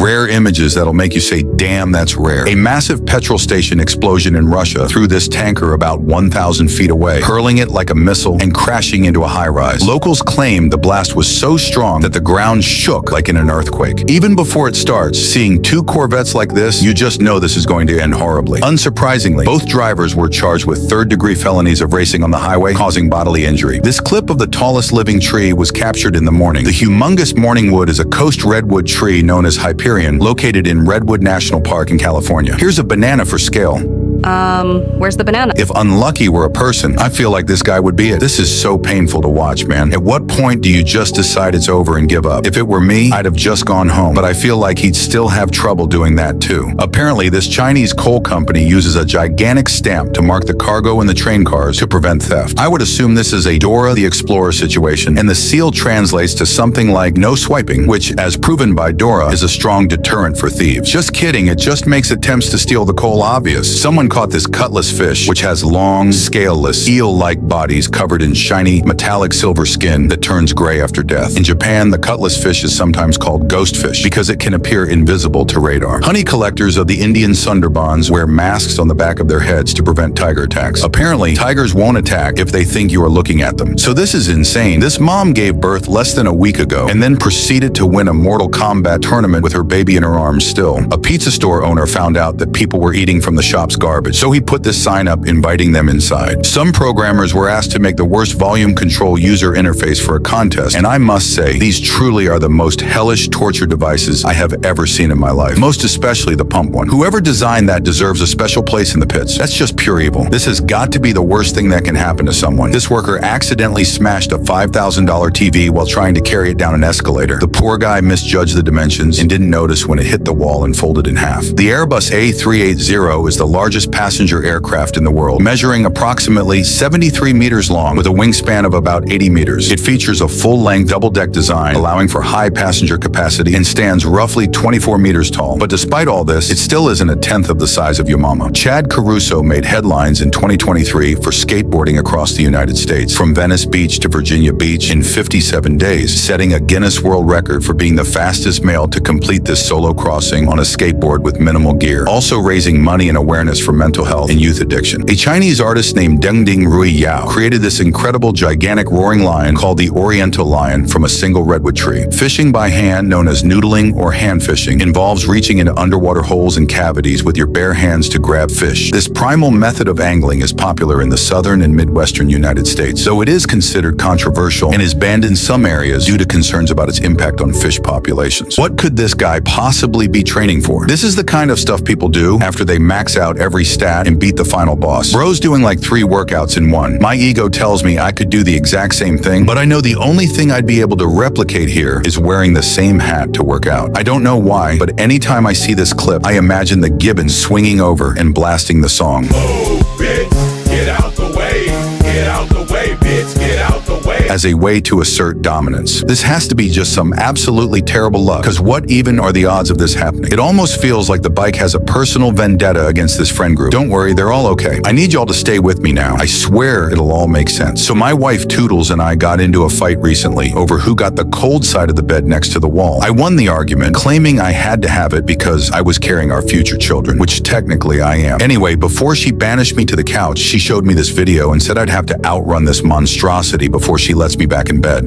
Rare images that'll make you say, damn, that's rare. A massive petrol station explosion in Russia threw this tanker about 1,000 feet away, hurling it like a missile and crashing into a high-rise. Locals claim the blast was so strong that the ground shook like in an earthquake. Even before it starts, seeing two Corvettes like this, you just know this is going to end horribly. Unsurprisingly, both drivers were charged with third-degree felonies of racing on the highway, causing bodily injury. This clip of the tallest living tree was captured in the morning. The humongous morningwood is a coast redwood tree known as Hyperion, located in Redwood National Park in California. Here's a banana for scale. Where's the banana? If unlucky were a person, I feel like this guy would be it. This is so painful to watch, man. At what point do you just decide it's over and give up? If it were me, I'd have just gone home, but I feel like he'd still have trouble doing that too. Apparently, this Chinese coal company uses a gigantic stamp to mark the cargo in the train cars to prevent theft. I would assume this is a Dora the Explorer situation, and the seal translates to something like no swiping, which, as proven by Dora, is a strong deterrent for thieves. Just kidding, it just makes attempts to steal the coal obvious. Someone caught this cutlass fish, which has long, scaleless, eel-like bodies covered in shiny, metallic silver skin that turns gray after death. In Japan, the cutlass fish is sometimes called ghost fish because it can appear invisible to radar. Honey collectors of the Indian Sundarbans wear masks on the back of their heads to prevent tiger attacks. Apparently, tigers won't attack if they think you are looking at them. So this is insane. This mom gave birth less than a week ago and then proceeded to win a Mortal Kombat tournament with her baby in her arms still. A pizza store owner found out that people were eating from the shop's garbage, so he put this sign up inviting them inside. Some programmers were asked to make the worst volume control user interface for a contest, and I must say, these truly are the most hellish torture devices I have ever seen in my life, most especially the pump one. Whoever designed that deserves a special place in the pits. That's just pure evil. This has got to be the worst thing that can happen to someone. This worker accidentally smashed a $5,000 TV while trying to carry it down an escalator. The poor guy misjudged the dimensions and didn't notice when it hit the wall and folded in half. The Airbus A380 is the largest passenger aircraft in the world, measuring approximately 73 meters long with a wingspan of about 80 meters. It features a full-length double-deck design, allowing for high passenger capacity, and stands roughly 24 meters tall. But despite all this, it still isn't a tenth of the size of your mama. Chad Caruso made headlines in 2023 for skateboarding across the United States, from Venice Beach to Virginia Beach in 57 days, setting a Guinness World Record for being the fastest male to complete this solo crossing on a skateboard with minimal gear, also raising money and awareness for mental health and youth addiction. A Chinese artist named Dengding Rui Yao created this incredible gigantic roaring lion called the Oriental lion from a single redwood tree. Fishing by hand, known as noodling or hand fishing, involves reaching into underwater holes and cavities with your bare hands to grab fish. This primal method of angling is popular in the southern and midwestern United States, though it is considered controversial and is banned in some areas due to concerns about its impact on fish populations. What could this guy possibly be training for? This is the kind of stuff people do after they max out every stat and beat the final boss. Bro's doing like 3 workouts in one. My ego tells me I could do the exact same thing, but I know the only thing I'd be able to replicate here is wearing the same hat to work out. I don't know why, but anytime I see this clip, I imagine the gibbon swinging over and blasting the song. Oh, bitch, get out the way. Get out the way, bitch, get out the way. As a way to assert dominance. This has to be just some absolutely terrible luck, because what even are the odds of this happening? It almost feels like the bike has a personal vendetta against this friend group. Don't worry, they're all okay. I need y'all to stay with me now. I swear it'll all make sense. So my wife Toodles and I got into a fight recently over who got the cold side of the bed next to the wall. I won the argument, claiming I had to have it because I was carrying our future children, which technically I am. Anyway, before she banished me to the couch, she showed me this video and said I'd have to outrun this monstrosity before she lets me back in bed.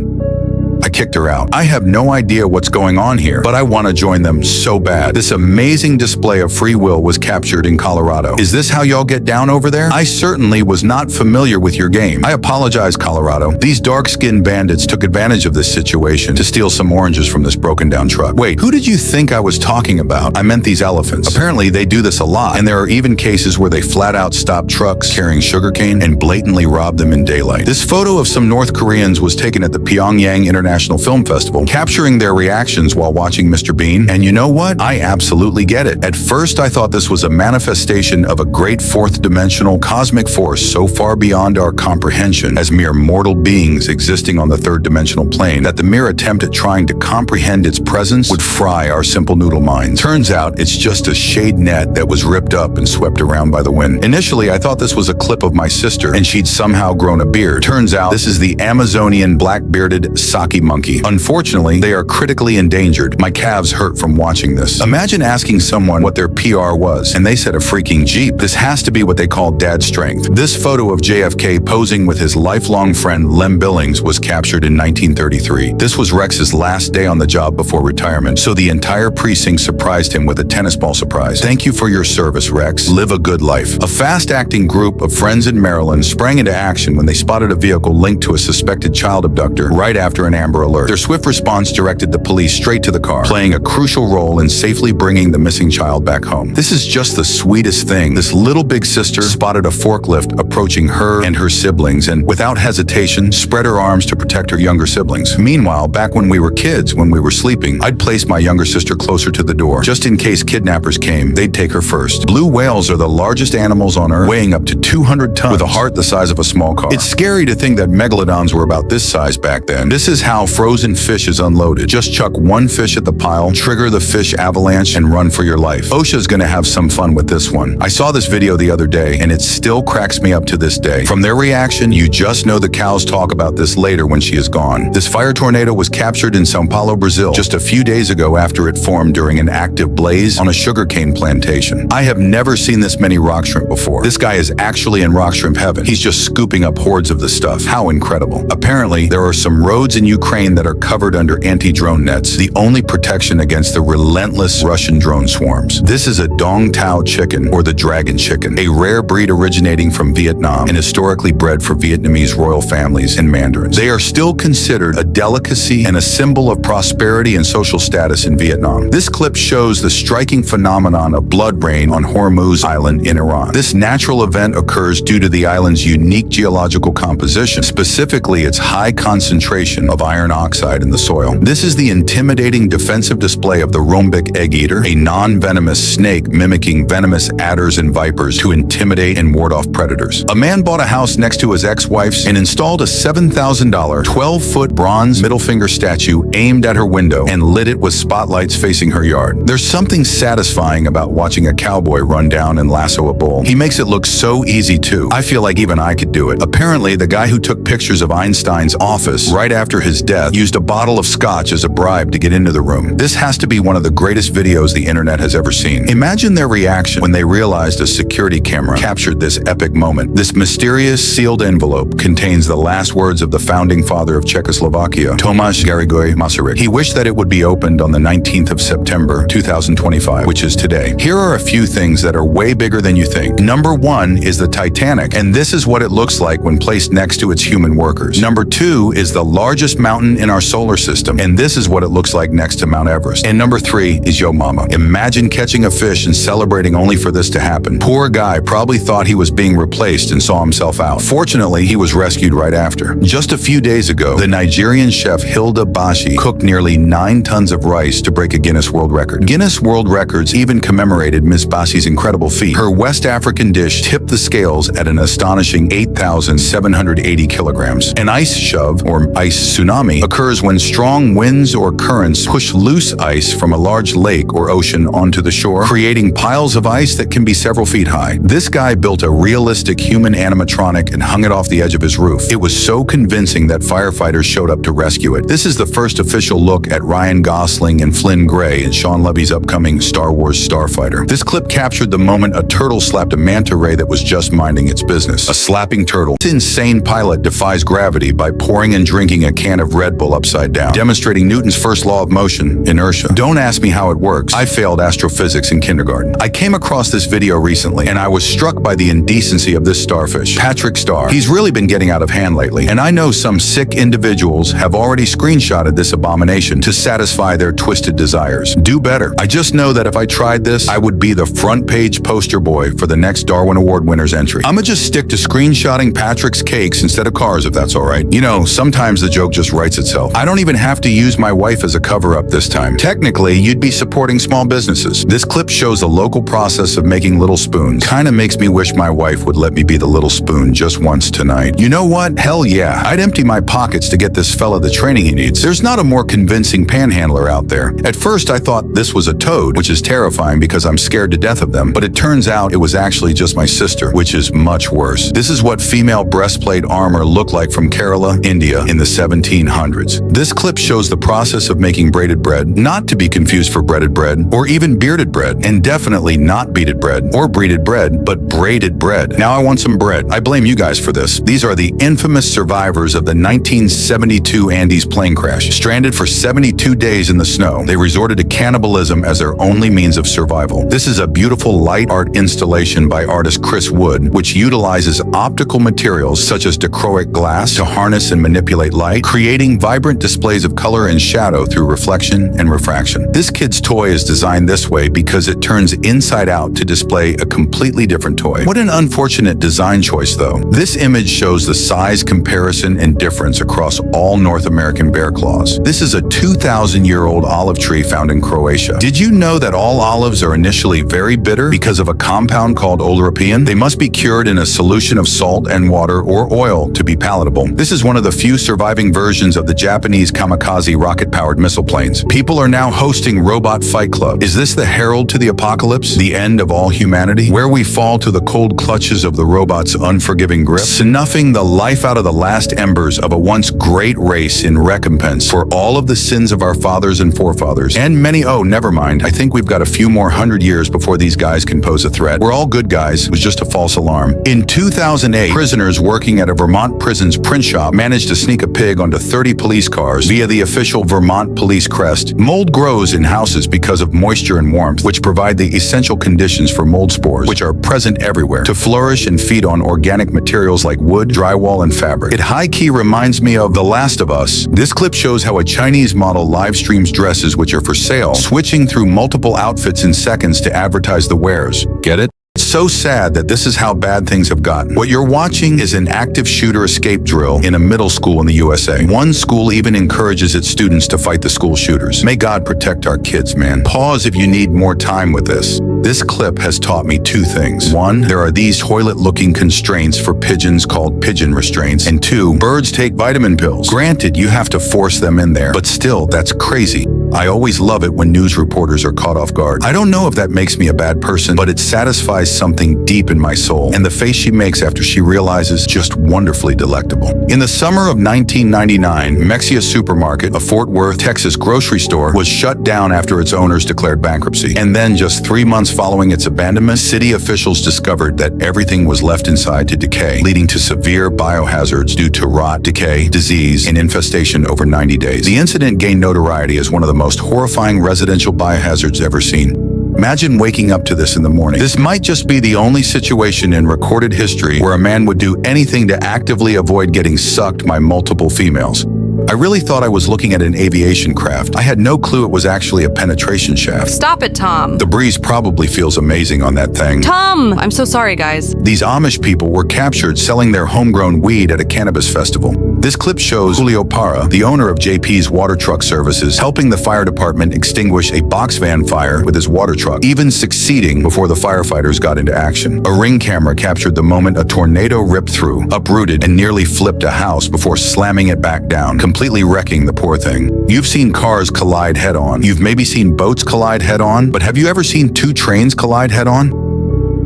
I kicked her out. I have no idea what's going on here, but I want to join them so bad. This amazing display of free will was captured in Colorado. Is this how y'all get down over there? I certainly was not familiar with your game. I apologize, Colorado. These dark-skinned bandits took advantage of this situation to steal some oranges from this broken-down truck. Wait, who did you think I was talking about? I meant these elephants. Apparently, they do this a lot, and there are even cases where they flat-out stop trucks carrying sugarcane and blatantly rob them in daylight. This photo of some North Koreans was taken at the Pyongyang International Film Festival, capturing their reactions while watching Mr. Bean. And you know what? I absolutely get it. At first, I thought this was a manifestation of a great fourth-dimensional cosmic force so far beyond our comprehension as mere mortal beings existing on the third-dimensional plane that the mere attempt at trying to comprehend its presence would fry our simple noodle minds. Turns out, it's just a shade net that was ripped up and swept around by the wind. Initially, I thought this was a clip of my sister and she'd somehow grown a beard. Turns out, this is the Amazonian black-bearded Saki lucky monkey. Unfortunately, they are critically endangered. My calves hurt from watching this. Imagine asking someone what their PR was, and they said a freaking Jeep. This has to be what they call dad strength. This photo of JFK posing with his lifelong friend Lem Billings was captured in 1933. This was Rex's last day on the job before retirement, so the entire precinct surprised him with a tennis ball surprise. Thank you for your service, Rex. Live a good life. A fast-acting group of friends in Maryland sprang into action when they spotted a vehicle linked to a suspected child abductor right after an Amber Alert. Their swift response directed the police straight to the car, playing a crucial role in safely bringing the missing child back home. This is just the sweetest thing. This little big sister spotted a forklift approaching her and her siblings and, without hesitation, spread her arms to protect her younger siblings. Meanwhile, back when we were kids, when we were sleeping, I'd place my younger sister closer to the door. Just in case kidnappers came, they'd take her first. Blue whales are the largest animals on Earth, weighing up to 200 tons with a heart the size of a small car. It's scary to think that megalodons were about this size back then. This is how frozen fish is unloaded. Just chuck one fish at the pile, trigger the fish avalanche, and run for your life. OSHA's gonna have some fun with this one. I saw this video the other day, and it still cracks me up to this day. From their reaction, you just know the cows talk about this later when she is gone. This fire tornado was captured in Sao Paulo, Brazil, just a few days ago after it formed during an active blaze on a sugarcane plantation. I have never seen this many rock shrimp before. This guy is actually in rock shrimp heaven. He's just scooping up hordes of the stuff. How incredible. Apparently, there are some roads in Ukraine that are covered under anti-drone nets, the only protection against the relentless Russian drone swarms. This is a Dong Tao chicken, or the dragon chicken, a rare breed originating from Vietnam and historically bred for Vietnamese royal families and mandarins. They are still considered a delicacy and a symbol of prosperity and social status in Vietnam. This clip shows the striking phenomenon of blood rain on Hormuz Island in Iran. This natural event occurs due to the island's unique geological composition, specifically its high concentration of iron oxide in the soil. This is the intimidating defensive display of the rhombic egg eater, a non-venomous snake mimicking venomous adders and vipers to intimidate and ward off predators. A man bought a house next to his ex-wife's and installed a $7,000 12-foot bronze middle finger statue aimed at her window and lit it with spotlights facing her yard. There's something satisfying about watching a cowboy run down and lasso a bull. He makes it look so easy too. I feel like even I could do it. Apparently, the guy who took pictures of Einstein's office right after his death used a bottle of scotch as a bribe to get into the room. This has to be one of the greatest videos the internet has ever seen. Imagine their reaction when they realized a security camera captured this epic moment. This mysterious sealed envelope contains the last words of the founding father of Czechoslovakia, Tomáš Garrigue Masaryk. He wished that it would be opened on the 19th of September, 2025, which is today. Here are a few things that are way bigger than you think. Number one is the Titanic, and this is what it looks like when placed next to its human workers. Number two is the largest mountain in our solar system, and this is what it looks like next to Mount Everest. And number three is Yo Mama. Imagine catching a fish and celebrating only for this to happen. Poor guy probably thought he was being replaced and saw himself out. Fortunately, he was rescued right after. Just a few days ago, the Nigerian chef Hilda Bashi cooked nearly 9 tons of rice to break a Guinness World Record. Guinness World Records even commemorated Miss Bashi's incredible feat. Her West African dish tipped the scales at an astonishing 8,780 kilograms. An ice shove, or ice tsunami, occurs when strong winds or currents push loose ice from a large lake or ocean onto the shore, creating piles of ice that can be several feet high. This guy built a realistic human animatronic and hung it off the edge of his roof. It was so convincing that firefighters showed up to rescue it. This is the first official look at Ryan Gosling and Flynn Gray in Sean Levy's upcoming Star Wars Starfighter. This clip captured the moment a turtle slapped a manta ray that was just minding its business. A slapping turtle. This insane pilot defies gravity by pouring and drinking a can of Red Bull upside down, demonstrating Newton's first law of motion, inertia. Don't ask me how it works. I failed astrophysics in kindergarten. I came across this video recently, and I was struck by the indecency of this starfish. Patrick Starr. He's really been getting out of hand lately, and I know some sick individuals have already screenshotted this abomination to satisfy their twisted desires. Do better. I just know that if I tried this, I would be the front page poster boy for the next Darwin Award winner's entry. I'ma just stick to screenshotting Patrick's cakes instead of cars, if that's all right. You know, sometimes the joke just writes itself. I don't even have to use my wife as a cover-up this time. Technically, you'd be supporting small businesses. This clip shows the local process of making little spoons. Kinda makes me wish my wife would let me be the little spoon just once tonight. You know what? Hell yeah. I'd empty my pockets to get this fella the training he needs. There's not a more convincing panhandler out there. At first, I thought this was a toad, which is terrifying because I'm scared to death of them, but it turns out it was actually just my sister, which is much worse. This is what female breastplate armor looked like from Kerala, India in the 1700s. 1800s. This clip shows the process of making braided bread, not to be confused for breaded bread, or even bearded bread, and definitely not beaded bread or breeded bread, but braided bread. Now I want some bread. I blame you guys for this. These are the infamous survivors of the 1972 Andes plane crash. Stranded for 72 days in the snow, they resorted to cannibalism as their only means of survival. This is a beautiful light art installation by artist Chris Wood, which utilizes optical materials such as dichroic glass to harness and manipulate light, creating vibrant displays of color and shadow through reflection and refraction. This kid's toy is designed this way because it turns inside out to display a completely different toy. What an unfortunate design choice, though. This image shows the size comparison and difference across all North American bear claws. This is a 2,000-year-old olive tree found in Croatia. Did you know that all olives are initially very bitter because of a compound called oleuropein? They must be cured in a solution of salt and water or oil to be palatable. This is one of the few surviving versions of the Japanese kamikaze rocket-powered missile planes. People are now hosting Robot Fight Club. Is this the herald to the apocalypse? The end of all humanity? Where we fall to the cold clutches of the robot's unforgiving grip? Snuffing the life out of the last embers of a once great race in recompense for all of the sins of our fathers and forefathers. And many, oh, never mind. I think we've got a few more 100 years before these guys can pose a threat. We're all good guys. It was just a false alarm. In 2008, prisoners working at a Vermont prison's print shop managed to sneak a pig onto 30 police cars via the official Vermont police crest. Mold grows in houses because of moisture and warmth, which provide the essential conditions for mold spores, which are present everywhere, to flourish and feed on organic materials like wood, drywall, and fabric. It high-key reminds me of The Last of Us. This clip shows how a Chinese model live streams dresses which are for sale, switching through multiple outfits in seconds to advertise the wares. Get it? It's so sad that this is how bad things have gotten. What you're watching is an active shooter escape drill in a middle school in the USA. One school even encourages its students to fight the school shooters. May God protect our kids, man. Pause if you need more time with this. This clip has taught me two things. One, there are these toilet-looking constraints for pigeons called pigeon restraints. And two, birds take vitamin pills. Granted, you have to force them in there, but still, that's crazy. I always love it when news reporters are caught off guard. I don't know if that makes me a bad person, but it satisfies something deep in my soul. And the face she makes after she realizes, just wonderfully delectable. In the summer of 1999, Mexia Supermarket, a Fort Worth, Texas grocery store, was shut down after its owners declared bankruptcy. And then just 3 months following its abandonment, city officials discovered that everything was left inside to decay, leading to severe biohazards due to rot, decay, disease, and infestation over 90 days. The incident gained notoriety as one of the most horrifying residential biohazards ever seen. Imagine waking up to this in the morning. This might just be the only situation in recorded history where a man would do anything to actively avoid getting sucked by multiple females. I really thought I was looking at an aviation craft. I had no clue it was actually a penetration shaft. Stop it, Tom. The breeze probably feels amazing on that thing. Tom! I'm so sorry, guys. These Amish people were captured selling their homegrown weed at a cannabis festival. This clip shows Julio Parra, the owner of JP's water truck services, helping the fire department extinguish a box van fire with his water truck, even succeeding before the firefighters got into action. A Ring camera captured the moment a tornado ripped through, uprooted, and nearly flipped a house before slamming it back down, completely wrecking the poor thing. You've seen cars collide head-on. You've maybe seen boats collide head-on, but have you ever seen two trains collide head-on?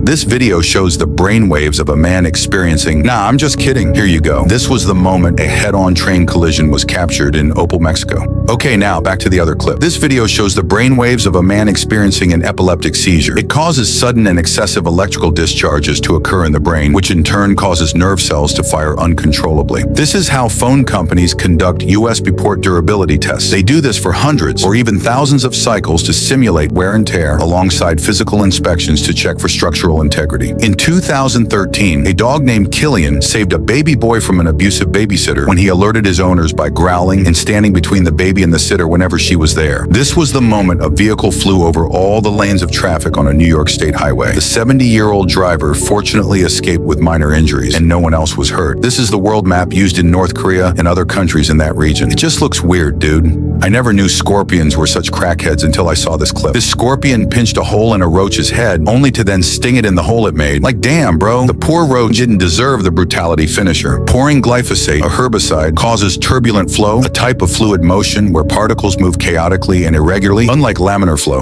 This video shows the brainwaves of a man experiencing, nah, I'm just kidding. Here you go. This was the moment a head-on train collision was captured in Opel, Mexico. Okay, now back to the other clip. This video shows the brainwaves of a man experiencing an epileptic seizure. It causes sudden and excessive electrical discharges to occur in the brain, which in turn causes nerve cells to fire uncontrollably. This is how phone companies conduct USB port durability tests. They do this for hundreds or even thousands of cycles to simulate wear and tear alongside physical inspections to check for structural integrity. In 2013, a dog named Killian saved a baby boy from an abusive babysitter when he alerted his owners by growling and standing between the baby and the sitter whenever she was there. This was the moment a vehicle flew over all the lanes of traffic on a New York State highway. The 70-year-old driver fortunately escaped with minor injuries, and no one else was hurt. This is the world map used in North Korea and other countries in that region. It just looks weird, dude. I never knew scorpions were such crackheads until I saw this clip. This scorpion pinched a hole in a roach's head, only to then sting it in the hole it made. Like, damn, bro. The poor roach didn't deserve the brutality finisher. Pouring glyphosate, a herbicide, causes turbulent flow, a type of fluid motion where particles move chaotically and irregularly, unlike laminar flow.